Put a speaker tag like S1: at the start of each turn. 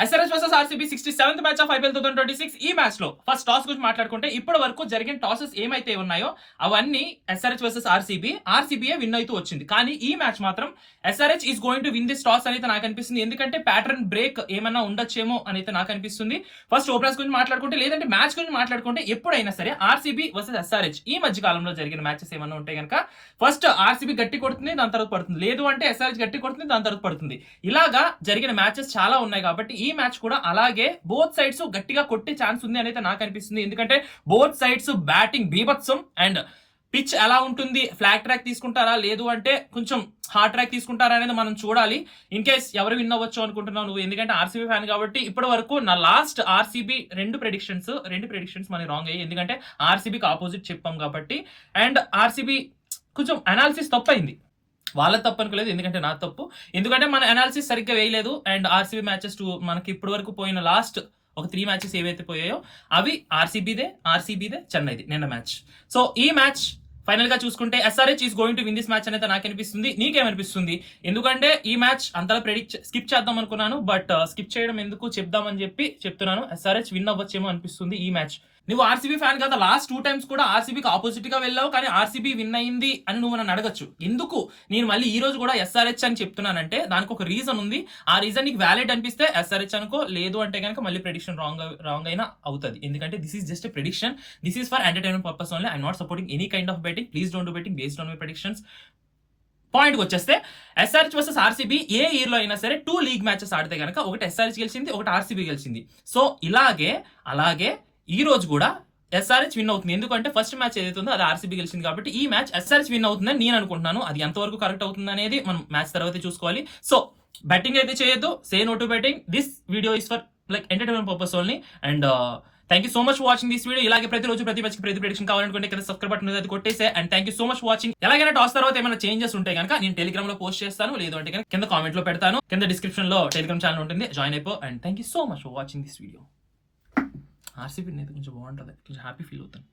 S1: SRH versus RCB 67th match of IPL 2026. ఈ match లో first toss గురించి మాట్లాడుకుంటే ఇప్పటి వరకు జరిగిన టాసెస్ ఏమైతే ఉన్నాయో అవన్నీ ఎస్ఆర్హెచ్ వర్సెస్ ఆర్సీబీఏ విన్ అవుతూ వచ్చింది. కానీ ఈ మ్యాచ్ మాత్రం SRH is going to win this toss అయితే నాకు అనిపిస్తుంది. ఎందుకంటే ప్యాటర్న్ బ్రేక్ ఏమన్నా ఉండొచ్చేమో అయితే నాకు అనిపిస్తుంది. ఫస్ట్ ఓపెనర్స్ గురించి మాట్లాడుకుంటే లేదంటే మ్యాచ్ గురించి మాట్లాడుకుంటే ఎప్పుడైనా సరే ఆర్సీబీ వర్సెస్ ఎస్ఆర్హెచ్ ఈ మధ్య కాలంలో జరిగిన మ్యాచెస్ ఏమన్నా ఉంటే కనుక ఫస్ట్ ఆర్సీబీ గట్టి కొడుతుంది, దాని తర్వాత పడుతుంది. లేదు అంటే ఎస్ఆర్హెచ్ గట్టి కొడుతుంది, దాని తర్వాత పడుతుంది. ఇలాగా జరిగిన మ్యాచెస్ చాలా ఉన్నాయి కాబట్టి ఈ మ్యాచ్ కూడా అలాగే బోత్ సైడ్స్ గట్టిగా కొట్టే ఛాన్స్ ఉంది అనేది నాకు అనిపిస్తుంది. ఎందుకంటే బోత్ సైడ్స్ బ్యాటింగ్ బీభత్సం అండ్ పిచ్ ఎలా ఉంటుంది, ఫ్లాగ్ ట్రాక్ తీసుకుంటారా లేదు అంటే కొంచెం హార్డ్ ట్రాక్ తీసుకుంటారా అనేది మనం చూడాలి. ఇన్ కేస్ ఎవరు విన్ అవ్వచ్చు అనుకుంటున్నావు నువ్వు, ఎందుకంటే ఆర్సీబీ ఫ్యాన్ కాబట్టి ఇప్పటి వరకు నా లాస్ట్ ఆర్సీబీ రెండు ప్రెడిక్షన్స్ మనకి రాంగ్ అయ్యాయి. ఎందుకంటే ఆర్సీబీకి ఆపోజిట్ చెప్పాం కాబట్టి అండ్ ఆర్సీబీ కొంచెం అనాలిసిస్ తప్పైంది. వాళ్ళ తప్పు అనుకోలేదు, ఎందుకంటే నా తప్పు. ఎందుకంటే మన అనాలిసిస్ సరిగ్గా వేయలేదు అండ్ ఆర్సీబీ మ్యాచెస్ మనకి ఇప్పటి వరకు పోయిన లాస్ట్ ఒక 3 మ్యాచెస్ ఏవైతే పోయాయో అవి ఆర్సీబీదే చెన్నైది నిన్న మ్యాచ్. సో ఈ మ్యాచ్ ఫైనల్ గా చూసుకుంటే SRH is going to win this match అనేది నాకు అనిపిస్తుంది. నీకేమనిపిస్తుంది? ఎందుకంటే ఈ మ్యాచ్ అంతలా స్కిప్ చేద్దాం అనుకున్నాను, బట్ స్కిప్ చేయడం ఎందుకు చెప్దామని చెప్పి చెప్తున్నాను. ఎస్ఆర్హెచ్ విన్ అవ్వచ్చేమో అనిపిస్తుంది ఈ మ్యాచ్. నువ్వు ఆర్సీబీ ఫ్యాన్ కదా, లాస్ట్ 2 times కూడా ఆర్సీబీకి ఆపోజిట్ గా వెళ్ళావు, కానీ ఆర్సీబీ విన్ అయింది అని నువ్వు నన్ను అడగచ్చు. ఎందుకు నేను మళ్ళీ ఈ రోజు కూడా ఎస్ఆర్హెచ్ అని చెప్తున్నానంటే దానికి ఒక రీజన్ ఉంది. ఆ రీజన్ నీకు వ్యాలిడ్ అనిపిస్తే ఎస్ఆర్హెచ్ అనుకో, లేదు అంటే కనుక మళ్ళీ ప్రెడిక్షన్ రాంగ్ అయినా అవుతుంది. ఎందుకంటే this is just a prediction, this is for entertainment purpose only. I'm not supporting any kind of betting. Please don't do betting based on my predictions. పాయింట్కి వచ్చేస్తే ఎస్ఆర్హెచ్ వర్సెస్ ఆర్సీబీ ఏ year లో అయినా సరే 2 league matches ఆడితే కనుక ఒకటి SRH గెలిచింది, ఒకటి ఆర్సీబీ గెలిచింది. సో అలాగే ఈ రోజు కూడా ఎస్ఆర్హెచ్ విన్ అవుతుంది. ఎందుకంటే ఫస్ట్ మ్యాచ్ ఏదైతే ఉందో అది ఆర్సీబీ గెలిచింది కాబట్టి ఈ మ్యాచ్ ఎస్ఆర్హెచ్ విన్ అవుతుందని నేను అనుకుంటున్నాను. అది ఎంతవరకు కరెక్ట్ అవుతుంది అనేది మనం మ్యాచ్ తర్వాత చూసుకోవాలి. సో బెట్టింగ్ అయితే చేయొద్దు, say no to betting. This video is for like entertainment purpose only and thank you so much for watching this video. ఇలాగే ప్రతిరోజు ప్రతి మ్యాచ్ ప్రతి ప్రెడిక్షన్ కావాలనుకుంటే కింద సబ్స్క్రైబ్ బటన్ అది కొట్టేసే. And thank you so much for watching. ఎలాగైనా toss తర్వాత ఏమైనా చేంజెస్ ఉంటే కనుక నేను టెలిగ్రామ్ లో పోస్ట్ చేస్తాను, లేదు అంటే కనుక కింద కామెంట్ లో పెడతాను. కింద డిస్క్రిప్షన్ లో టెలిగ్రామ్ ఛానల్ ఉంటుంది, జాయిన్ అయిపో. And thank you so much for watching this video. RCB అయితే కొంచెం బాగుంటుంది, కొంచెం హ్యాపీ ఫీల్ అవుతాను.